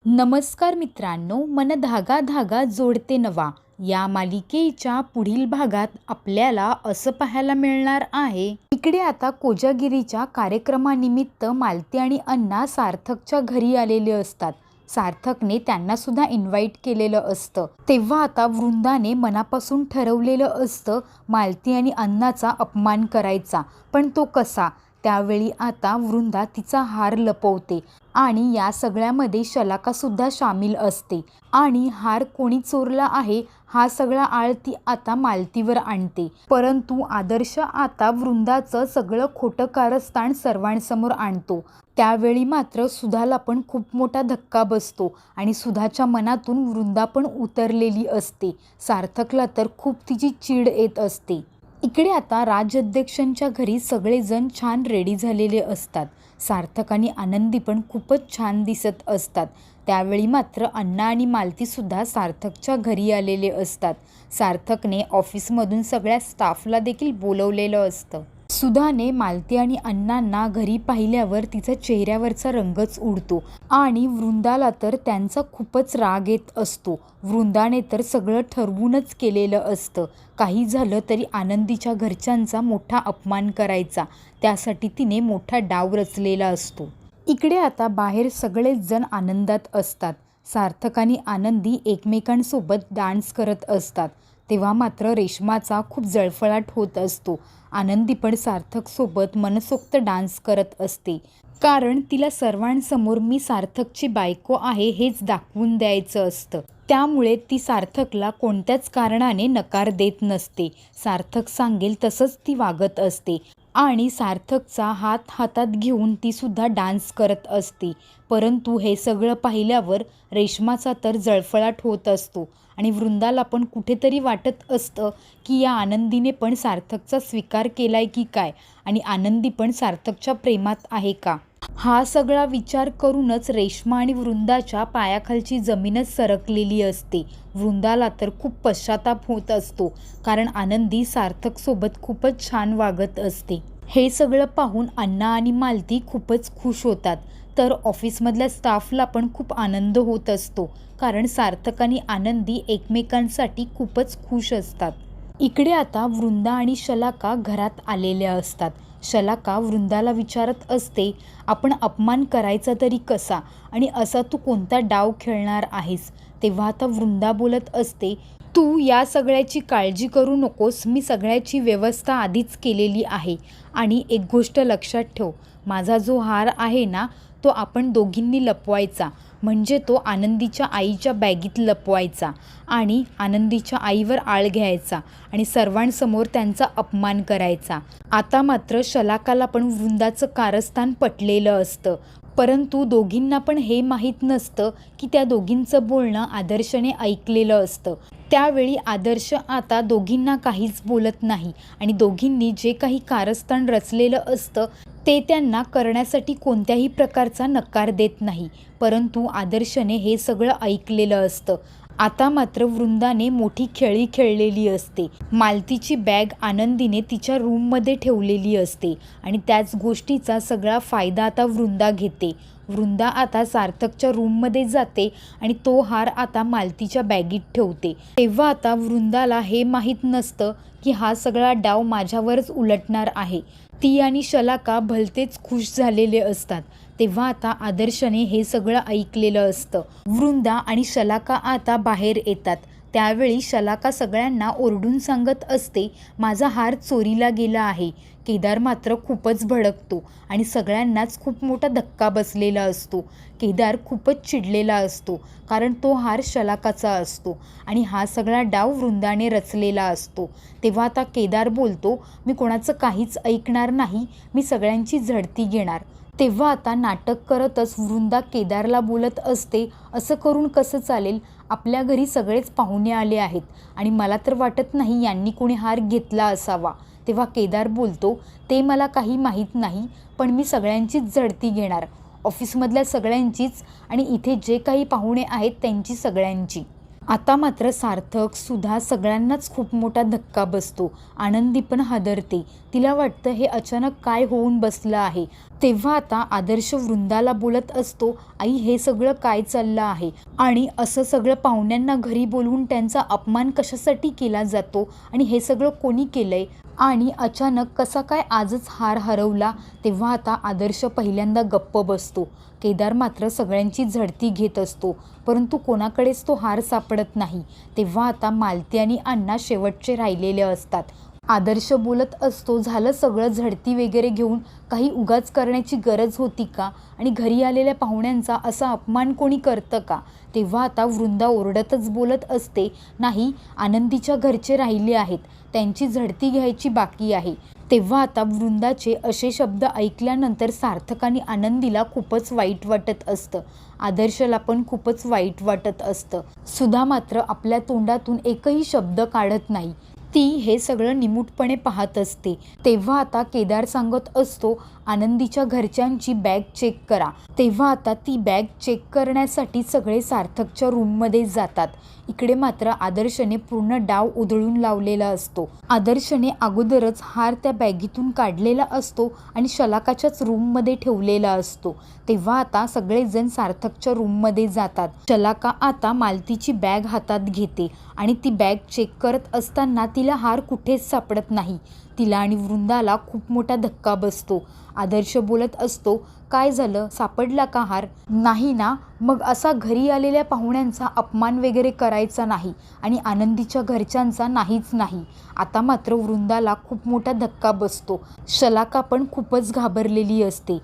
नमस्कार मित्रांनो, मन धागा धागा जोडते नवा या मालिकेच्या पुढील भागात आपल्याला असं पाहायला मिळणार आहे. इकडे आता कोजागिरीच्या कार्यक्रमानिमित्त मालती आणि अण्णा सार्थकच्या घरी आलेले असतात. सार्थकने त्यांना सुद्धा इन्व्हाइट केलेलं असतं. तेव्हा आता वृंदाने मनापासून ठरवलेलं असतं मालती आणि अण्णाचा अपमान करायचा. पण तो कसा? त्यावेळी आता वृंदा तिचा हार लपवते आणि या सगळ्यामध्ये शलाका सुद्धा सामील असते आणि हार कोणी चोरला आहे हा सगळा आळ ती आता मालतीवर आणते. परंतु आदर्श आता वृंदाचं सगळं खोटं कारस्थान सर्वांसमोर आणतो. त्यावेळी मात्र सुधाला पण खूप मोठा धक्का बसतो आणि सुधाच्या मनातून वृंदा पण उतरलेली असते. सार्थकला तर खूप तिची चीड येत असते. इकडे आता राजाध्यक्षांच्या घरी सगळेजण छान रेडी झालेले असतात. सार्थक आणि आनंदी पण खूपच छान दिसत असतात. त्यावेळी मात्र अण्णा आणि मालती सुद्धा सार्थकच्या घरी आलेले असतात. सार्थकने ऑफिसमधून सगळ्या स्टाफला देखील बोलवलेलं असतं. सुधाने मालती आणि अण्णांना घरी पाहिल्यावर तिचा चेहऱ्यावरचा रंगच उडतो आणि वृंदाला तर त्यांचा खूपच राग येत असतो. वृंदाने तर सगळं ठरवूनच केलेलं असतं. काही झालं तरी आनंदीच्या घरच्यांचा मोठा अपमान करायचा, त्यासाठी तिने मोठा डाव रचलेला असतो. इकडे आता बाहेर सगळेच जण आनंदात असतात. सार्थक आणि आनंदी एकमेकांसोबत डान्स करत असतात. तेव्हा मात्र रेश्माचा खूप जळफळाट होत असतो. आनंदी पण सार्थकसोबत मनसोक्त डान्स करत असते, कारण तिला सर्वांसमोर मी सार्थकची बायको आहे हेच दाखवून द्यायचं असतं. त्यामुळे ती सार्थकला कोणत्याच कारणाने नकार देत नसते. सार्थक सांगेल तसंच ती वागत असते आणि सार्थकचा हात हातात घेऊन ती सुद्धा डान्स करत असते. परंतु हे सगळं पाहिल्यावर रेश्माचा तर जळफळाट होत असतो आणि वृंदाला पण कुठेतरी वाटत असतं की या आनंदीने पण सार्थकचा स्वीकार केलाय की काय आणि आनंदी पण सार्थकच्या प्रेमात आहे का. हा सगळा विचार करूनच रेश्मा आणि वृंदाच्या पायाखालची जमीनच सरकलेली असते. वृंदाला तर खूप पश्चाताप होत असतो, कारण आनंदी सार्थकसोबत खूपच छान वागत असते. हे सगळं पाहून अण्णा आणि मालती खूपच खुश होतात. तर ऑफिसमधल्या स्टाफला पण खूप आनंद होत असतो, कारण सार्थक आणि आनंदी एकमेकांसाठी खूपच खुश असतात. इकडे आता वृंदा आणि शलाका घरात आलेल्या असतात. शलाका वृंदाला विचारत असते, आपण अपमान करायचा तरी कसा आणि असा तू कोणता डाव खेळणार आहेस. तेव्हा आता वृंदा बोलत असते, तू या सगळ्याची काळजी करू नकोस, मी सगळ्याची व्यवस्था आधीच केलेली आहे. आणि एक गोष्ट लक्षात ठेव, माझा जो हार आहे ना तो आपण दोघींनी लपवायचा, म्हणजे तो आनंदीच्या आईच्या बॅगीत लपवायचा आणि आनंदीच्या आईवर आळ घ्यायचा आणि सर्वांसमोर त्यांचा अपमान करायचा. आता मात्र शलाकाला पण वृंदाचं कारस्थान पटलेलं असतं, परंतु दोघींना पण हे माहीत नसतं की त्या दोघींचं बोलणं आदर्शने ऐकलेलं असतं. त्यावेळी आदर्श आता दोघींना काहीच बोलत नाही आणि दोघींनी जे काही कारस्थान रचलेलं असतं ते त्यांना करण्यासाठी कोणत्याही प्रकारचा नकार देत नाही. परंतु आदर्शने हे सगळं ऐकलेलं असतं. आता मात्र वृंदाने मोठी खेळी खेळलेली असते. मालतीची बॅग आनंदीने तिच्या रूममध्ये ठेवलेली असते आणि त्याच गोष्टीचा सगळा फायदा आता वृंदा घेते. वृंदा आता सार्थकच्या रूममध्ये जाते आणि तो हार आता मालतीच्या बॅगीत ठेवते. तेव्हा आता वृंदाला हे माहीत नसतं की हा सगळा डाव माझ्यावरच उलटणार आहे. ती आणि शलाका भलतेच खुश झालेले असतात. तेव्हा आता आदर्शने हे सगळं ऐकलेलं असतं. वृंदा आणि शलाका आता बाहेर येतात. त्यावेळी शलाका सगळ्यांना ओरडून सांगत असते, माझा हार चोरीला गेला आहे. केदार मात्र खूपच भडकतो आणि सगळ्यांनाच खूप मोठा धक्का बसलेला असतो. केदार खूपच चिडलेला असतो, कारण तो हार शलाकाचा असतो आणि हा सगळा डाव वृंदाने रचलेला असतो. तेव्हा आता केदार बोलतो, मी कोणाचं काहीच ऐकणार नाही, मी सगळ्यांची झडती घेणार. तेव्हा आता नाटक करतच वृंदा केदारला बोलत असते, असं करून कसं चालेल, आपल्या घरी सगळेच पाहुणे आले आहेत आणि मला तर वाटत नाही यांनी कोणी हार घेतला असावा. तेव्हा केदार बोलतो, ते मला काही माहीत नाही, पण मी सगळ्यांचीच झडती घेणार, ऑफिसमधल्या सगळ्यांचीच आणि इथे जे काही पाहुणे आहेत त्यांची सगळ्यांची. आता मात्र सार्थक सुद्धा सगळ्यांनाच खूप मोठा धक्का बसतो. आनंदी पण हादरते. तिला वाटतं हे अचानक काय होऊन बसलं आहे तेव्हा आता आदर्श वृंदाला बोलत असतो, आई हे सगळं काय चाललं आहे आणि असं सगळं पाहुण्यांना घरी बोलवून त्यांचा अपमान कशासाठी केला जातो आणि हे सगळं कोणी केलंय आणि अचानक कसा काय आजच हार हरवला. तेव्हा आता आदर्श पहिल्यांदा गप्प बसतो. केदार मात्र सगळ्यांची झडती घेत असतो, परंतु कोणाकडेच तो हार सापडत नाही. तेव्हा आता मालती आणि अण्णा शेवटचे राहिलेले असतात. आदर्श बोलत असतो, झालं सगळं झडती वगैरे घेऊन, काही उगाच करण्याची गरज होती का आणि घरी आलेल्या पाहुण्यांचा असा अपमान कोणी करतं का. तेव्हा आता वृंदा ओरडतच बोलत असते, नाही आनंदीच्या घरचे राहिले आहेत, त्यांची झडती घ्यायची बाकी आहे. तेव्हा आता वृंदाचे असे शब्द ऐकल्यानंतर सार्थक आणि आनंदीला खूपच वाईट वाटत असतं. आदर्शला पण खूपच वाईट वाटत असतं. सुधा मात्र आपल्या तोंडातून एकही शब्द काढत नाही. ती हे सगळं निमूटपणे पाहत असते. तेव्हा आता केदार सांगत असतो, आनंदीच्या घरच्यांची बॅग चेक करा. तेव्हा आता ती बॅग चेक करण्यासाठी सगळे सार्थकच्या रूममध्ये जातात. इकडे मात्र आदर्शने पूर्ण डाव उधळून लावलेला असतो. आदर्शने अगोदरच हार त्या बॅगीतून काढलेला असतो आणि शलाकाच्याच रूममध्ये ठेवलेला असतो. तेव्हा आता सगळेजण सार्थकच्या रूममध्ये जातात. शलाका आता मालतीची बॅग हातात घेते आणि ती बॅग चेक करत असताना तिला हार कुठेच सापडत नाही. तिला आणि वृंदाला खूप मोठा धक्का बसतो. आदर्श बोलत असतो, काय झालं, सापडला का हार. नाही ना, मग असा घरी आलेल्या पाहुण्यांचा अपमान वगैरे करायचा नाही आणि आनंदीच्या घरच्यांचा नाहीच नाही. आता मात्र वृंदाला खूप मोठा धक्का बसतो. शलाका पण खूपच घाबरलेली असते.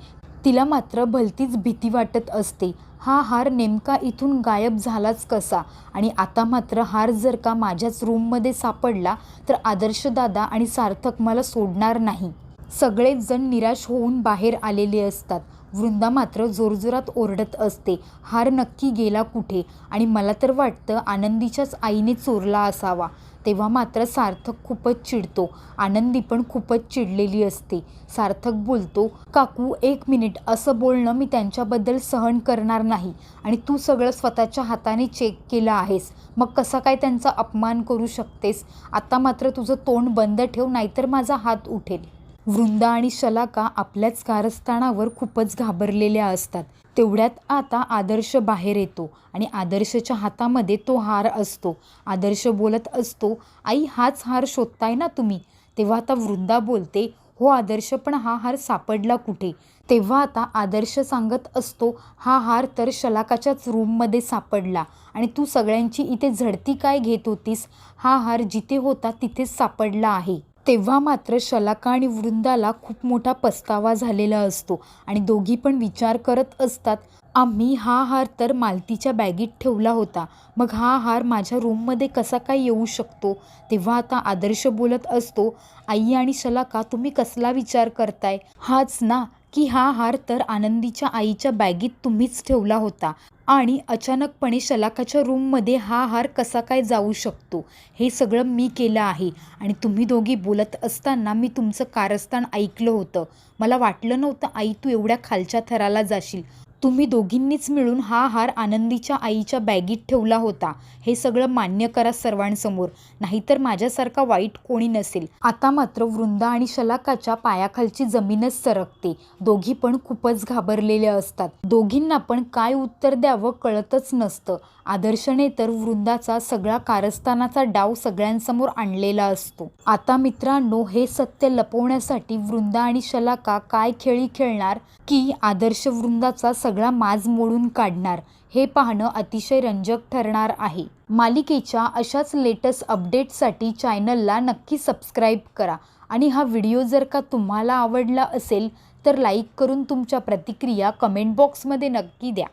तिला मात्र भलतीच भीती वाटत असते. हा हार नेमका इथून गायब झालाच कसा आणि आता मात्र हार जर का माझ्याच रूममध्ये सापडला तर आदर्श दादा आणि सार्थक मला सोडणार नाही. सगळेच जण निराश होऊन बाहेर आलेले असतात. वृंदा मात्र जोरजोरात ओरडत असते, हार नक्की गेला कुठे आणि मला तर वाटतं आनंदीच्याच आईने चोरला असावा. तेव्हा मात्र सार्थक खूपच चिडतो. आनंदी पण खूपच चिडलेली असते. सार्थक बोलतो, काकू एक मिनिट, असं बोलणं मी त्यांच्याबद्दल सहन करणार नाही आणि तू सगळं स्वतःच्या हाताने चेक केलं आहेस, मग कसा काय त्यांचा अपमान करू शकतेस. आता मात्र तुझं तोंड बंद ठेव, नाहीतर माझा हात उठेल. वृंदा आणि शलाका आपल्याच कारस्थानावर खूपच घाबरलेल्या असतात. तेवढ्यात आता आदर्श बाहेर येतो आणि आदर्शच्या हातामध्ये तो हार असतो. आदर्श बोलत असतो, आई हाच हार शोधताय ना तुम्ही. तेव्हा आता वृंदा बोलते, हो आदर्श, पण हा हार सापडला कुठे. तेव्हा आता आदर्श सांगत असतो, हा हार तर शलाकाच्याच रूममध्ये सापडला आणि तू सगळ्यांची इथे झडती काय घेत होतीस. हा हार जिथे होता तिथेच सापडला आहे. तेव्हा मात्र शलाका आणि वृंदाला खूप मोठा पस्तावा झालेला असतो आणि दोघी पण विचार करत असतात, आम्ही हा हार तर मालतीच्या बॅगीत ठेवला होता, मग हा हार माझ्या रूममध्ये कसा काय येऊ शकतो. तेव्हा आता आदर्श बोलत असतो, आई आणि शलाका तुम्ही कसला विचार करताय. हाच ना की हा हार तर आनंदीच्या आईच्या बॅगीत तुम्हीच ठेवला होता आणि अचानकपणे शलाकाच्या रूममध्ये हा हार कसा काय जाऊ शकतो. हे सगळं मी केलं आहे आणि तुम्ही दोघी बोलत असताना मी तुमचं कारस्थान ऐकलं होतं. मला वाटलं नव्हतं आई तू एवढ्या खालच्या थराला जाशील. तुम्ही दोघींनीच मिळून हा हार आनंदीच्या आईच्या बॅगीत ठेवला होता. हे सगळं मान्य करा सर्वांसमोर, नाहीतर माझ्यासारखा वाईट कोणी नसेल. आता मात्र वृंदा आणि शलाकाच्या पायाखालची जमीनच सरकते. दोघी पण खूपच घाबरलेले असतात. दोघींना पण काय उत्तर द्यावं कळतच नसतं. आदर्शने तर वृंदाचा सगळा कारस्थानाचा डाव सगळ्यांसमोर आणलेला असतो. आता मित्रांनो, हे सत्य लपवण्यासाठी वृंदा आणि शलाका काय खेळी खेळणार की आदर्श वृंदाचा सगळा माज मोडून काढणार, हे पाहणं अतिशय रंजक ठरणार आहे. मालिकेच्या अशाच लेटेस्ट अपडेट्ससाठी चॅनलला नक्की सबस्क्राईब करा आणि हा व्हिडिओ जर का तुम्हाला आवडला असेल तर लाईक करून तुमच्या प्रतिक्रिया कमेंट बॉक्समध्ये नक्की द्या.